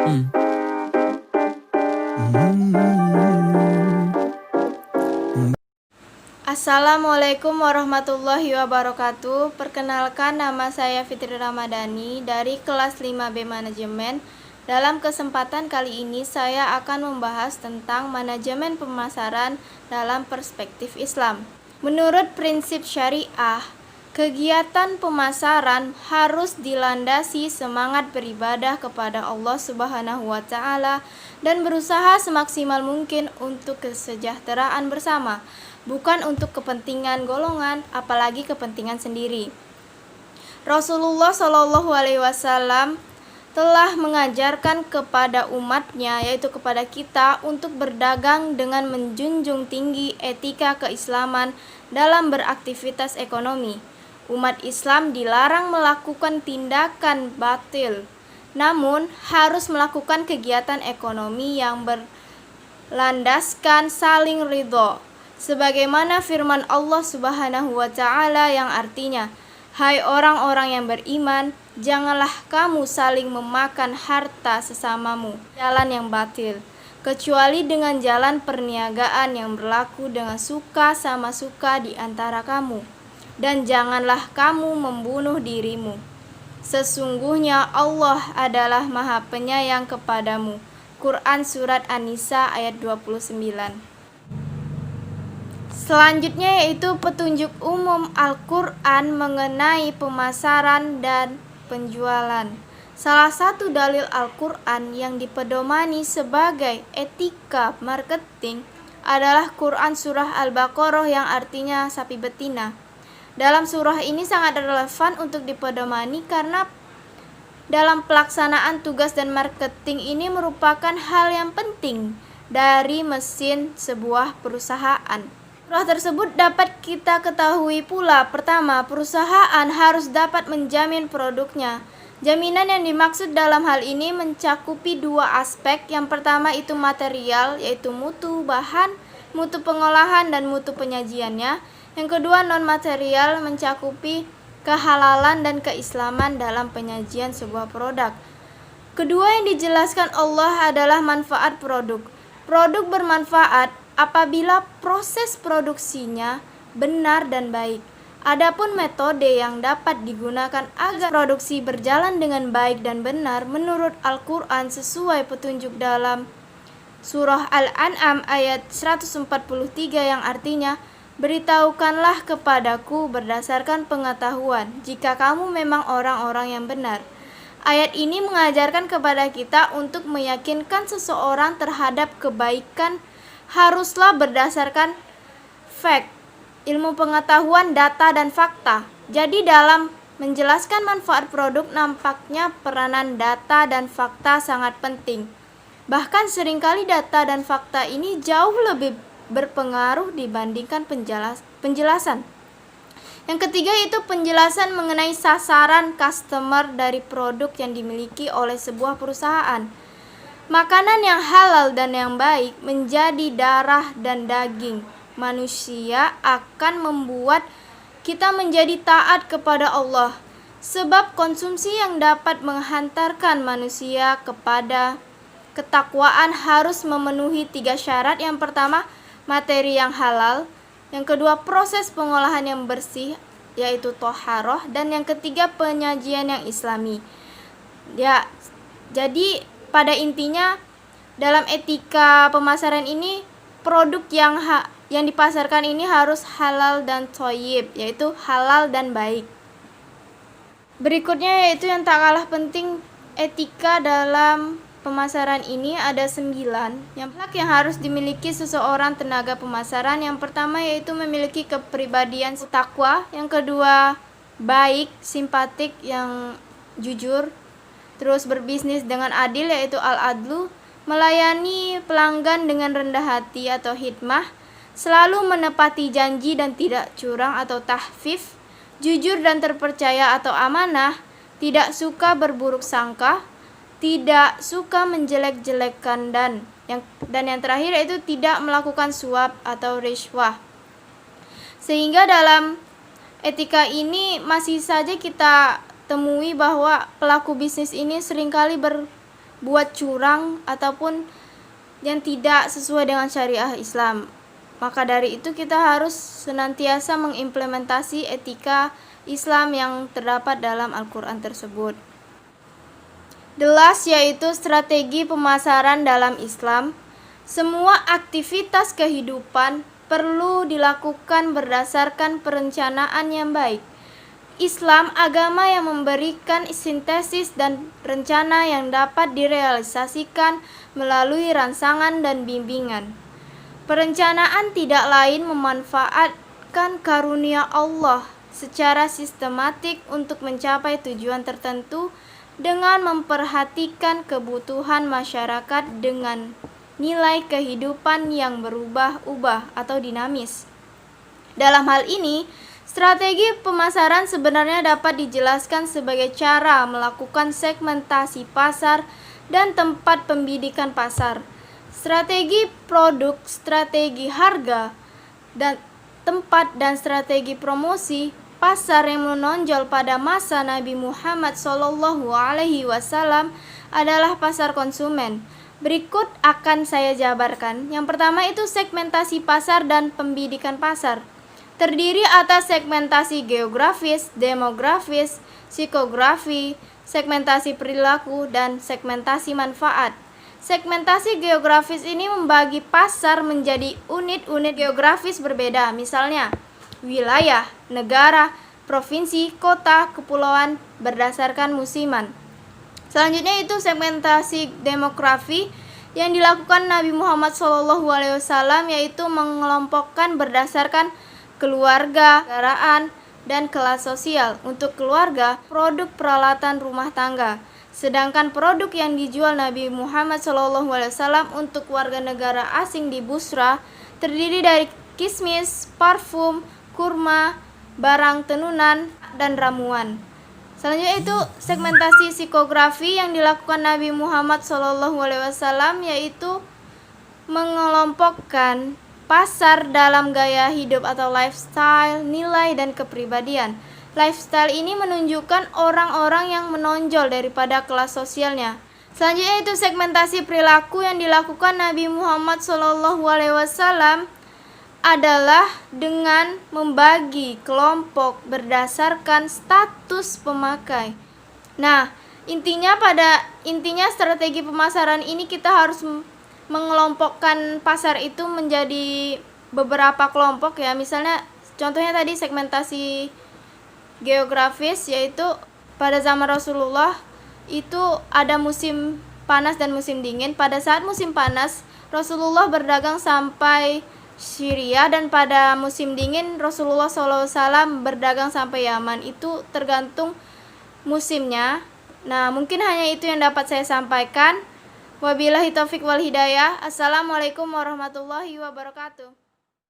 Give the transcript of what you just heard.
Hmm. Assalamualaikum warahmatullahi wabarakatuh. Perkenalkan, nama saya Fitri Ramadhani dari kelas 5B Manajemen. Dalam kesempatan kali ini saya akan membahas tentang manajemen pemasaran dalam perspektif Islam. Menurut prinsip syariah, kegiatan pemasaran harus dilandasi semangat beribadah kepada Allah Subhanahu wa Ta'ala dan berusaha semaksimal mungkin untuk kesejahteraan bersama, bukan untuk kepentingan golongan, apalagi kepentingan sendiri. Rasulullah Shallallahu Alaihi Wasallam telah mengajarkan kepada umatnya, yaitu kepada kita, untuk berdagang dengan menjunjung tinggi etika keislaman dalam beraktivitas ekonomi. Umat Islam dilarang melakukan tindakan batil, namun harus melakukan kegiatan ekonomi yang berlandaskan saling ridho, sebagaimana firman Allah Subhanahu wa Ta'ala yang artinya, "Hai orang-orang yang beriman, janganlah kamu saling memakan harta sesamamu jalan yang batil, kecuali dengan jalan perniagaan yang berlaku dengan suka sama suka di antara kamu, dan janganlah kamu membunuh dirimu. Sesungguhnya Allah adalah Maha Penyayang kepadamu." Quran Surat An-Nisa ayat 29. Selanjutnya yaitu petunjuk umum Al-Quran mengenai pemasaran dan penjualan. Salah satu dalil Al-Quran yang dipedomani sebagai etika marketing adalah Quran Surah Al-Baqarah yang artinya sapi betina. Dalam surah ini sangat relevan untuk dipedomani karena dalam pelaksanaan tugas dan marketing ini merupakan hal yang penting dari mesin sebuah perusahaan. Surah tersebut dapat kita ketahui pula, pertama, perusahaan harus dapat menjamin produknya. Jaminan yang dimaksud dalam hal ini mencakupi dua aspek. Yang pertama itu material, yaitu mutu bahan, mutu pengolahan, dan mutu penyajiannya. Yang kedua non-material, mencakupi kehalalan dan keislaman dalam penyajian sebuah produk. Kedua yang dijelaskan Allah adalah manfaat produk. Produk bermanfaat apabila proses produksinya benar dan baik. Adapun metode yang dapat digunakan agar produksi berjalan dengan baik dan benar menurut Al-Quran sesuai petunjuk dalam Surah Al-An'am ayat 143 yang artinya, "Beritahukanlah kepadaku berdasarkan pengetahuan jika kamu memang orang-orang yang benar." Ayat ini mengajarkan kepada kita untuk meyakinkan seseorang terhadap kebaikan haruslah berdasarkan fact, ilmu pengetahuan, data, dan fakta. Jadi dalam menjelaskan manfaat produk nampaknya peranan data dan fakta sangat penting. Bahkan seringkali data dan fakta ini jauh lebih berpengaruh dibandingkan penjelasan. Yang ketiga itu penjelasan mengenai sasaran customer dari produk yang dimiliki oleh sebuah perusahaan. Makanan yang halal dan yang baik menjadi darah dan daging manusia akan membuat kita menjadi taat kepada Allah, sebab konsumsi yang dapat menghantarkan manusia kepada ketakwaan harus memenuhi 3 syarat. Yang pertama, materi yang halal. Yang kedua, proses pengolahan yang bersih, yaitu toharoh. Dan yang ketiga, penyajian yang islami. Jadi pada intinya dalam etika pemasaran ini, produk yang dipasarkan ini harus halal dan thayyib, yaitu halal dan baik. Berikutnya yaitu yang tak kalah penting etika dalam pemasaran ini ada 9 yang harus dimiliki seseorang tenaga pemasaran. Yang pertama yaitu memiliki kepribadian takwa. Yang kedua, baik, simpatik, yang jujur. Terus berbisnis dengan adil, yaitu al-adlu. Melayani pelanggan dengan rendah hati atau hikmah. Selalu menepati janji dan tidak curang atau tahfif. Jujur dan terpercaya atau amanah. Tidak suka berburuk sangka. Tidak suka menjelek-jelekan dan yang terakhir yaitu tidak melakukan suap atau rishwah. Sehingga dalam etika ini masih saja kita temui bahwa pelaku bisnis ini seringkali buat curang ataupun yang tidak sesuai dengan syariah Islam. Maka dari itu kita harus senantiasa mengimplementasi etika Islam yang terdapat dalam Al-Quran tersebut. The last yaitu strategi pemasaran dalam Islam. Semua aktivitas kehidupan perlu dilakukan berdasarkan perencanaan yang baik. Islam agama yang memberikan sintesis dan rencana yang dapat direalisasikan melalui rangsangan dan bimbingan. Perencanaan tidak lain memanfaatkan karunia Allah secara sistematik untuk mencapai tujuan tertentu dengan memperhatikan kebutuhan masyarakat dengan nilai kehidupan yang berubah-ubah atau dinamis. Dalam hal ini, strategi pemasaran sebenarnya dapat dijelaskan sebagai cara melakukan segmentasi pasar dan tempat pembidikan pasar, strategi produk, strategi harga, dan tempat dan strategi promosi. Pasar yang menonjol pada masa Nabi Muhammad SAW adalah pasar konsumen. Berikut akan saya jabarkan. Yang pertama itu segmentasi pasar dan pembidikan pasar. Terdiri atas segmentasi geografis, demografis, psikografi, segmentasi perilaku, dan segmentasi manfaat. Segmentasi geografis ini membagi pasar menjadi unit-unit geografis berbeda, misalnya wilayah, negara, provinsi, kota, kepulauan berdasarkan musiman. Selanjutnya itu segmentasi demografi yang dilakukan Nabi Muhammad SAW, yaitu mengelompokkan berdasarkan keluarga, negaraan, dan kelas sosial. Untuk keluarga, produk peralatan rumah tangga. Sedangkan produk yang dijual Nabi Muhammad SAW untuk warga negara asing di Busra terdiri dari kismis, parfum, kurma, barang tenunan, dan ramuan. Selanjutnya itu segmentasi psikografi yang dilakukan Nabi Muhammad SAW, yaitu mengelompokkan pasar dalam gaya hidup atau lifestyle, nilai, dan kepribadian. Lifestyle ini menunjukkan orang-orang yang menonjol daripada kelas sosialnya. Selanjutnya itu segmentasi perilaku yang dilakukan Nabi Muhammad SAW adalah dengan membagi kelompok berdasarkan status pemakai. Nah, intinya strategi pemasaran ini kita harus mengelompokkan pasar itu menjadi beberapa kelompok ya. Misalnya contohnya tadi segmentasi geografis, yaitu pada zaman Rasulullah itu ada musim panas dan musim dingin. Pada saat musim panas Rasulullah berdagang sampai Syria, dan pada musim dingin Rasulullah SAW berdagang sampai Yaman. Itu tergantung musimnya. Nah, mungkin hanya itu yang dapat saya sampaikan. Wabillahi taufik wal hidayah. Assalamualaikum warahmatullahi wabarakatuh.